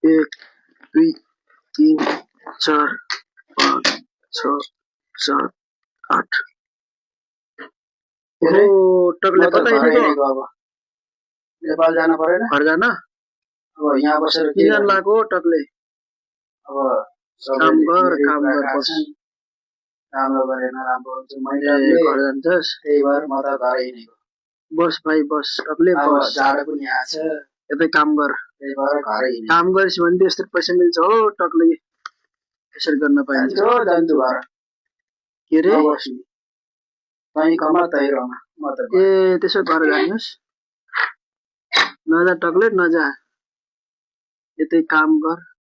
1 2 3 4 5 6 7 8 अरे टकले कता हिँडेको अब नेपाल जानु परेन घर जान अब यहाँ बसेर के किन जान लाग्यो टकले अब काम गर बस राम्रो गरेन राम्रो हुन्छ मैले घर जान्छस् त्यही भएर म त घरै हिँडेको बस भाइ बस टकले अब बस जाडो पनि आछ यतै काम गर त्यही भएर घरै हिँडेको काम गरिस् भने त यस्तो पैसा मिल्छ हो टकले यसरी गर्न पाइन्छ हो जन्तु घर के रे नबस्नु तै कमा तै रमा म त ए त्यसो घर जानुहोस् नजा टक्ले नजा यतै काम गर